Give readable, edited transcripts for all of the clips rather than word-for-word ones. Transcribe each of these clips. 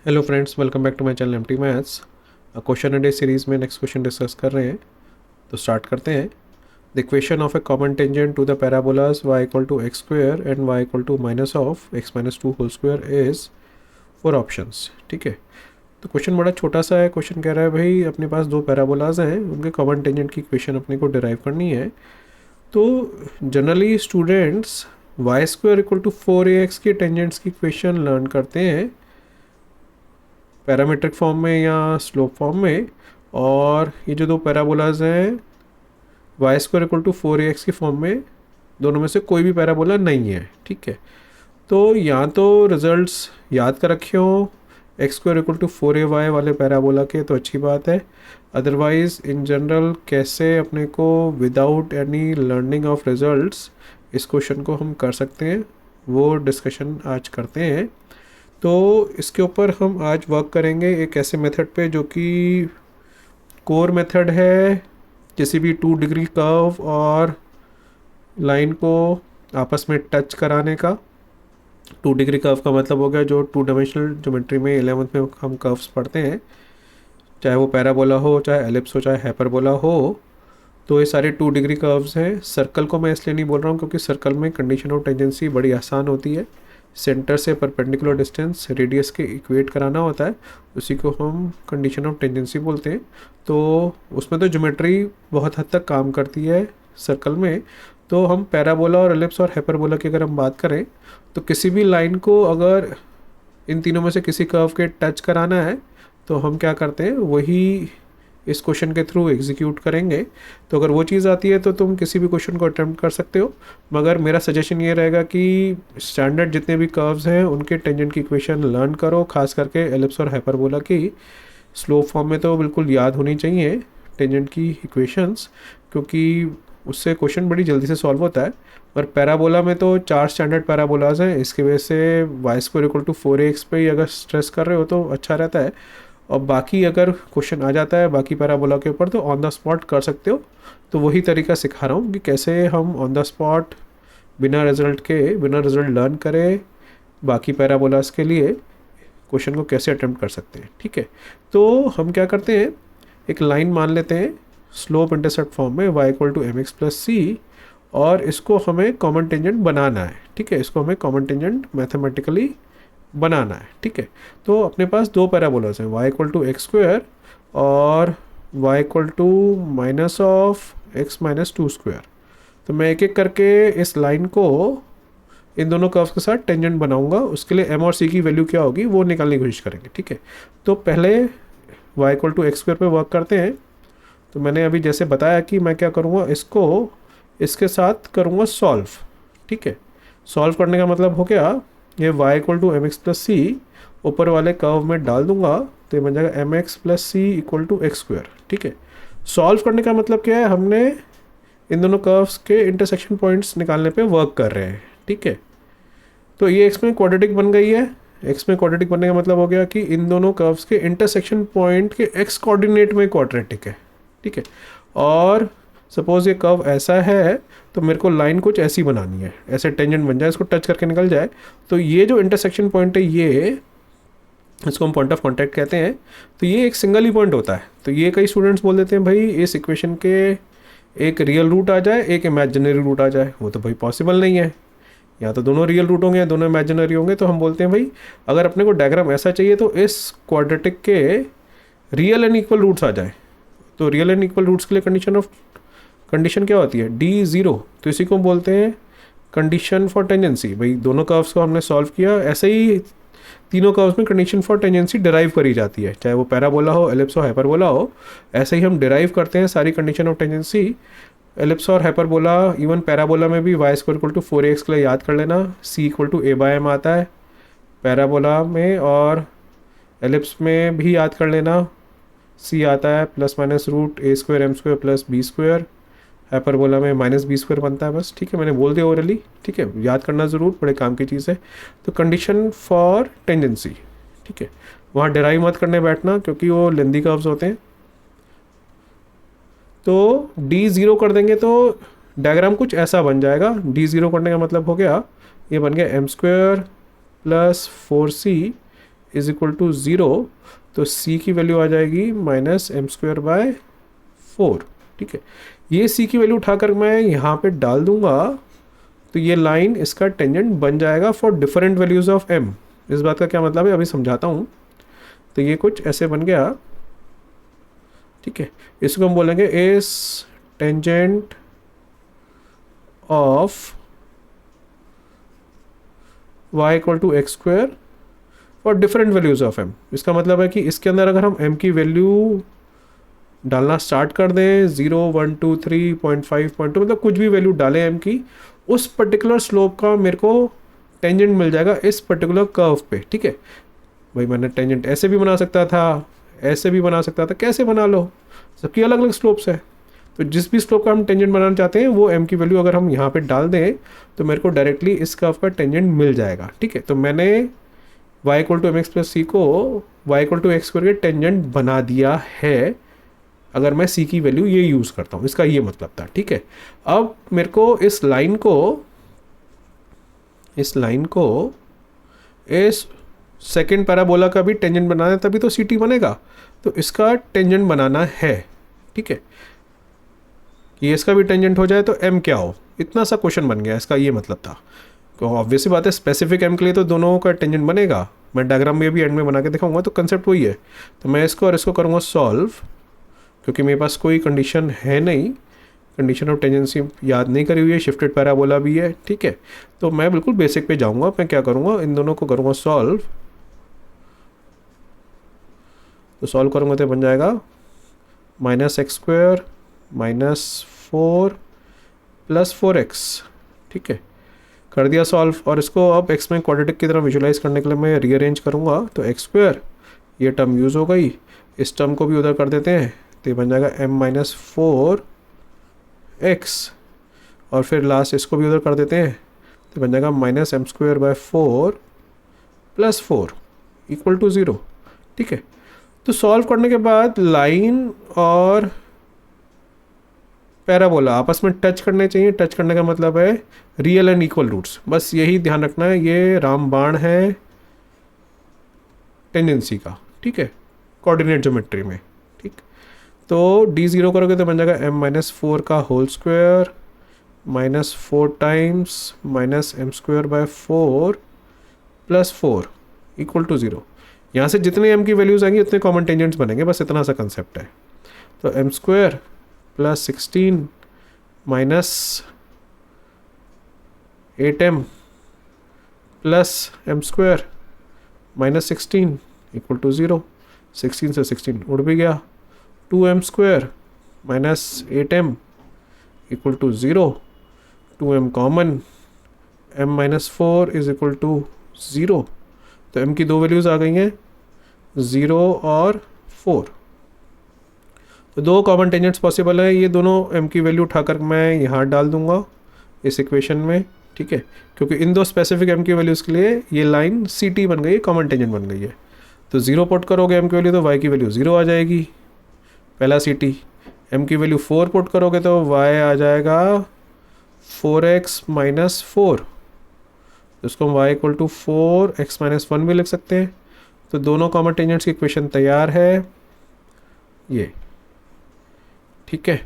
Hello friends, welcome back to my channel MT maths. Question and day series में next question discuss कर रहे हैं, तो start करते हैं। The equation of a common tangent to the parabolas y equal to x square and y equal to minus of x minus two whole square is four options. ठीक है, तो question बड़ा छोटा सा है। क्वेश्चन कह रहा है भाई अपने पास दो पैराबोलाज हैं, उनके कॉमन टेंजेंट की इक्वेशन अपने को डिराइव करनी है। तो generally students y square equal to 4ax के टेंजेंट्स की इक्वेशन लर्न करते हैं पैरामीट्रिक फॉर्म में या स्लोप फॉर्म में, और ये जो दो पैराबोलाज हैं Y square equal to 4ax की फॉर्म में, दोनों में से कोई भी पैराबोला नहीं है। ठीक है, तो या तो रिजल्ट्स याद कर रखे हो x square equal to 4ay वाले पैराबोला के, तो अच्छी बात है। अदरवाइज़ इन जनरल कैसे अपने को without any learning of results इस क्वेश्चन को हम कर सकते हैं, वो डिस्कशन आज करते हैं। तो इसके ऊपर हम आज वर्क करेंगे एक ऐसे मेथड पे जो कि कोर मेथड है किसी भी 2 डिग्री कर्व और लाइन को आपस में टच कराने का। 2 डिग्री कर्व का मतलब हो गया जो 2 डायमेंशनल ज्योमेट्री में 11th में हम कर्व्स पढ़ते हैं, चाहे वो पैराबोला हो, चाहे एलिप्स हो, चाहे हाइपरबोला हो। तो ये सारे 2 डिग्री कर्व्स हैं। सर्कल को मैं इसलिए नहीं बोल रहा हूँ क्योंकि सर्कल में कंडीशन ऑफ टेंजेंसी बड़ी आसान होती है। सेंटर से परपेंडिकुलर डिस्टेंस रेडियस के इक्वेट कराना होता है, उसी को हम कंडीशन ऑफ टेंजेंसी बोलते हैं। तो उसमें तो ज्योमेट्री बहुत हद तक काम करती है सर्कल में। तो हम पैराबोला और एलिप्स और हाइपरबोला की अगर हम बात करें, तो किसी भी लाइन को अगर इन तीनों में से किसी कर्व के टच कराना है तो हम क्या करते हैं, वही इस क्वेश्चन के थ्रू एग्जीक्यूट करेंगे। तो अगर वो चीज़ आती है तो तुम किसी भी क्वेश्चन को अटेम्प्ट कर सकते हो, मगर मेरा सजेशन ये रहेगा कि स्टैंडर्ड जितने भी कर्व्स हैं उनके टेंजेंट की इक्वेशन लर्न करो, खास करके एलिप्स और हाइपरबोला की स्लोप फॉर्म में तो बिल्कुल याद होनी चाहिए टेंजेंट की इक्वेशंस, क्योंकि उससे क्वेश्चन बड़ी जल्दी से सॉल्व होता है। पर पैराबोला में तो 4 स्टैंडर्ड पैराबोलाज हैं, इसकी वजह से Y square equal to 4ax पे ही अगर स्ट्रेस कर रहे हो तो अच्छा रहता है। और बाकी अगर क्वेश्चन आ जाता है बाकी पैराबोला के ऊपर तो ऑन द स्पॉट कर सकते हो। तो वही तरीका सिखा रहा हूँ कि कैसे हम ऑन द स्पॉट बिना रिजल्ट लर्न करें बाकी पैराबोलास के लिए क्वेश्चन को कैसे अटेम्प्ट कर सकते हैं। ठीक है, तो हम क्या करते हैं, एक लाइन मान लेते हैं स्लोप इंटरसेप्ट फॉर्म में y equal to mx plus C, और इसको हमें कॉमन टेंजेंट बनाना है। ठीक है, इसको हमें कॉमन टेंजेंट मैथमेटिकली बनाना है। ठीक है, तो अपने पास दो पैराबोलास हैं y equal to x square और y equal to minus of x minus two square. तो मैं एक एक करके इस लाइन को इन दोनों कर्व्स के साथ टेंजेंट बनाऊंगा। उसके लिए m और c की वैल्यू क्या होगी वो निकालने की कोशिश करेंगे। ठीक है, तो पहले y equal to x square पर वर्क करते हैं। तो मैंने अभी जैसे बताया कि मैं क्या करूँगा, इसको इसके साथ करूँगा सॉल्व। ठीक है, सॉल्व करने का मतलब हो गया ये y equal to M x plus C ऊपर वाले कर्व में डाल दूंगा, तो ये बन जाएगा m x plus c equal to x square. ठीक है, सॉल्व करने का मतलब क्या है, हमने इन दोनों कर्व्स के इंटरसेक्शन पॉइंट्स निकालने पे वर्क कर रहे हैं। ठीक है, तो ये एक्स में क्वाड्रेटिक बन गई है। एक्स में क्वाड्रेटिक बनने का मतलब हो गया कि इन दोनों कर्व्स के इंटरसेक्शन पॉइंट के एक्स कोऑर्डिनेट में क्वाड्रेटिक है। ठीक है, और सपोज ये कर्व ऐसा है तो मेरे को लाइन कुछ ऐसी बनानी है, ऐसे टेंजेंट बन जाए, इसको टच करके निकल जाए। तो ये जो इंटरसेक्शन पॉइंट है ये, इसको हम पॉइंट ऑफ कांटेक्ट कहते हैं। तो ये एक सिंगल ही पॉइंट होता है। तो ये कई स्टूडेंट्स बोल देते हैं भाई इस इक्वेशन के एक रियल रूट आ जाए, एक इमेजिनरी रूट आ जाए। वो तो भाई पॉसिबल नहीं है, या तो दोनों रियल रूट होंगे या दोनों इमेजिनरी होंगे। तो हम बोलते हैं भाई अगर अपने को डायग्राम ऐसा चाहिए तो इस क्वाड्रेटिक के रियल एंड इक्वल रूट्स आ जाए। तो रियल एंड इक्वल रूट्स के लिए कंडीशन क्या होती है, D0। तो इसी को बोलते हैं कंडीशन फॉर टेंजेंसी। भाई दोनों कर्व्स को हमने सॉल्व किया, ऐसे ही तीनों कर्व्स में कंडीशन फॉर टेंजेंसी डिराइव करी जाती है, चाहे वो पैराबोला हो, एलिप्स हो, हाइपरबोला हो। ऐसे ही हम डिराइव करते हैं सारी कंडीशन ऑफ टेंजेंसी एलिप्स और हाइपरबोला। इवन पैराबोला में भी y square equal to 4ax के लिए याद कर लेना, c इक्वल टू a/m आता है पैराबोला में, और एलिप्स में भी याद कर लेना, c आता है plus minus root a square m square plus b square. Hyperbola में माइनस बी स्क्वायर बनता है। बस ठीक है, मैंने बोल दिया ओरली। ठीक है, याद करना ज़रूर, बड़े काम की चीज़ है। तो कंडीशन फॉर टेंजेंसी, ठीक है, वहाँ डिराइव मत करने बैठना क्योंकि वो लेंदी कर्व्स होते हैं। तो D0 कर देंगे तो डायग्राम कुछ ऐसा बन जाएगा। D0 करने का मतलब हो गया, ये बन गया m square plus 4c is equal to 0, तो c की वैल्यू आ जाएगी -m²/4। ठीक है, ये c की वैल्यू उठाकर मैं यहाँ पे डाल दूंगा, तो ये लाइन इसका टेंजेंट बन जाएगा for different values of m। इस बात का क्या मतलब है अभी समझाता हूँ। तो ये कुछ ऐसे बन गया। ठीक है, इसको हम बोलेंगे इस tangent of y equal to x square for different values of m। इसका मतलब है कि इसके अंदर अगर हम m की वैल्यू डालना स्टार्ट कर दें 0, 1, 2, 3, 0.5, 0.2, मतलब कुछ भी वैल्यू डालें m की, उस पर्टिकुलर स्लोप का मेरे को टेंजेंट मिल जाएगा इस पर्टिकुलर कर्व पे। ठीक है भाई, मैंने टेंजेंट ऐसे भी बना सकता था, ऐसे भी बना सकता था, कैसे बना लो, सबकी अलग अलग स्लोप्स है। तो जिस भी स्लोप का हम टेंजेंट बनाना चाहते हैं वो m की वैल्यू अगर हम यहाँ पे डाल दें तो मेरे को डायरेक्टली इस कर्व का टेंजेंट मिल जाएगा। ठीक है, तो मैंने y इक्वल टू mx+c को y equal to x square के टेंजेंट बना दिया है, अगर मैं c की वैल्यू ये यूज़ करता हूँ, इसका ये मतलब था। ठीक है, अब मेरे को इस लाइन को इस सेकेंड पैराबोला का भी टेंजेंट बनाना है, तभी तो ct बनेगा, तो इसका टेंजेंट बनाना है। ठीक है, ये इसका भी टेंजेंट हो जाए तो m क्या हो, इतना सा क्वेश्चन बन गया, इसका ये मतलब था। तो ऑब्वियसली बात है, स्पेसिफिक m के लिए तो दोनों का टेंजेंट बनेगा। मैं डायग्राम में भी एंड में बना के दिखाऊंगा, तो कंसेप्ट वही है। तो मैं इसको और इसको करूँगा सॉल्व, क्योंकि मेरे पास कोई कंडीशन है नहीं, कंडीशन ऑफ टेंजेंसी याद नहीं करी हुई है, शिफ्टेड पैराबोला भी है। ठीक है, तो मैं बिल्कुल बेसिक पे जाऊँगा। मैं क्या करूँगा, इन दोनों को करूँगा सॉल्व। तो सॉल्व करूँगा तो बन जाएगा -x² -4 + 4x। ठीक है, कर दिया सॉल्व, और इसको अब x में क्वाड्रेटिक की तरह विजुलाइज करने के लिए मैं रीअरेंज करूँगा। तो x², ये टर्म यूज़ हो गई, इस टर्म को भी उधर कर देते हैं, तो ये बन जाएगा m-4x, और फिर लास्ट इसको भी उधर कर देते हैं, तो बन जाएगा -m²/4 + 4 इक्वल टू 0। ठीक है, तो सॉल्व करने के बाद लाइन और पैराबोला आपस में टच करने चाहिए। टच करने का मतलब है रियल एंड इक्वल रूट्स, बस यही ध्यान रखना है। ये रामबाण है टेंजेंसी का। ठीक है, कोऑर्डिनेट ज्योमेट्री में। ठीक, तो d0 करोगे तो बन जाएगा m-4 का whole square -4 times -m²/4 + 4 equal to 0। यहाँ से जितने m की वैल्यूज़ आएंगी उतने कॉमन टेंजेंट्स बनेंगे, बस इतना सा कंसेप्ट है। तो m² + 16 -8m + m² -16 equal to 0। 16 से 16 उड़ भी गया, 2m² -8m equal to 0, 2m common, m-4 is equal to 0। तो m की दो वैल्यूज़ आ गई हैं, 0 और 4। तो दो कॉमन टेंजेंट्स पॉसिबल है। ये दोनों m की वैल्यू उठाकर मैं यहाँ डाल दूंगा इस इक्वेशन में। ठीक है, क्योंकि इन दो स्पेसिफिक m की वैल्यूज़ के लिए ये लाइन ct बन गई है, कॉमन टेंजेंट बन गई है। तो 0 पुट करोगे m की वैल्यू तो y की वैल्यू 0 आ जाएगी, पहला ct। m की वैल्यू 4 पुट करोगे तो y आ जाएगा 4x - 4। तो इसको हम y इक्वल टू 4x - 1 भी लिख सकते हैं। तो दोनों कॉमन टेंजेंट्स की इक्वेशन तैयार है ये। ठीक है,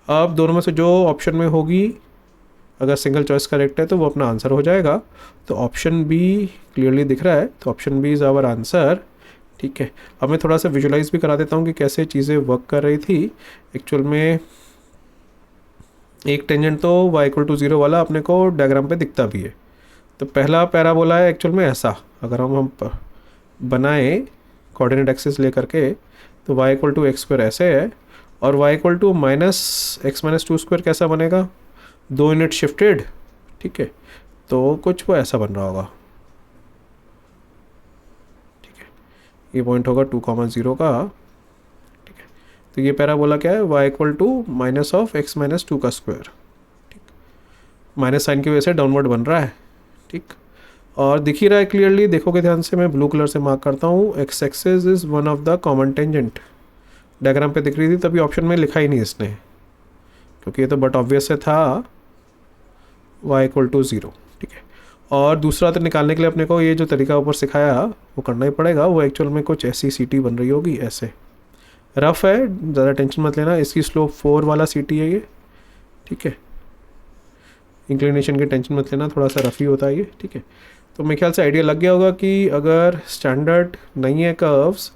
अब दोनों में से जो ऑप्शन में होगी, अगर सिंगल चॉइस करेक्ट है तो वो अपना आंसर हो जाएगा। तो ऑप्शन बी क्लियरली दिख रहा है, तो option B is our answer. ठीक है, अब मैं थोड़ा सा विजुलाइज भी करा देता हूँ कि कैसे चीज़ें वर्क कर रही थी। एक्चुअल में एक टेंजेंट तो y इक्वल टू 0 वाला अपने को डायग्राम पे दिखता भी है। तो पहला पैराबोला है एक्चुअल में ऐसा, अगर हम बनाएं कोऑर्डिनेट एक्सिस ले करके, तो y इक्वल टू x² ऐसे है, और y इक्वल टू -x - 2² कैसा बनेगा, 2 यूनिट शिफ्टेड। ठीक है, तो कुछ वो ऐसा बन रहा होगा। ठीक है, ये पॉइंट होगा 2,0 का। ठीक है, तो ये पैराबोला क्या है, y इक्वल टू -(x - 2) का स्क्वायर। ठीक, माइनस साइन की वजह से डाउनवर्ड बन रहा है। ठीक, और दिख ही रहा है क्लियरली, देखोगे ध्यान से, मैं ब्लू कलर से मार्क करता हूँ, x axis is one of the common tangent. Diagram पे दिख रही थी, तभी ऑप्शन में लिखा ही नहीं इसने, क्योंकि ये तो बट ऑब्वियस से था y इक्वल टू 0। ठीक है, और दूसरा तो निकालने के लिए अपने को ये जो तरीका ऊपर सिखाया वो करना ही पड़ेगा। वो एक्चुअल में कुछ ऐसी सीटी बन रही होगी, ऐसे रफ़ है, ज़्यादा टेंशन मत लेना। इसकी स्लोप 4 वाला सीटी है ये, ठीक है। इंक्लिनेशन की टेंशन मत लेना, थोड़ा सा रफ़ ही होता है ये, ठीक है। तो मेरे ख्याल से आइडिया लग गया होगा कि अगर स्टैंडर्ड नहीं है कर्व्स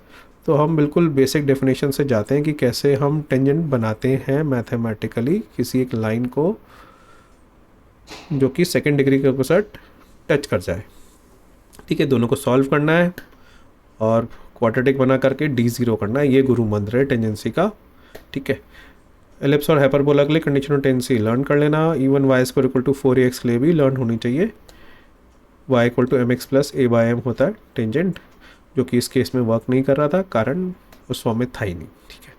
तो हम बिल्कुल बेसिक डेफिनेशन से जाते हैं कि कैसे हम टेंजेंट बनाते हैं मैथमेटिकली किसी एक लाइन को जो कि सेकेंड डिग्री के साथ टच कर जाए, ठीक है। दोनों को सॉल्व करना है और क्वाड्रेटिक बना करके D0 करना है, ये गुरु मंत्र है टेंजेंसी का, ठीक है। एलिप्स और हाइपरबोला के लिए कंडीशन ऑफ टेंजेंसी लर्न कर लेना। Even y square equal to 4ax के लिए भी लर्न होनी चाहिए। y equal to mx plus a/m होता है टेंजेंट, जो कि इस केस में वर्क नहीं कर रहा था, कारण उस फॉर्म में था ही नहीं, ठीक है।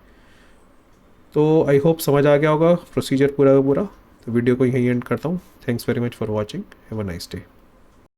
तो आई होप समझ आ गया होगा प्रोसीजर पूरा का पूरा। तो वीडियो को यहीं एंड करता हूँ। Thanks very much for watching, have a nice day.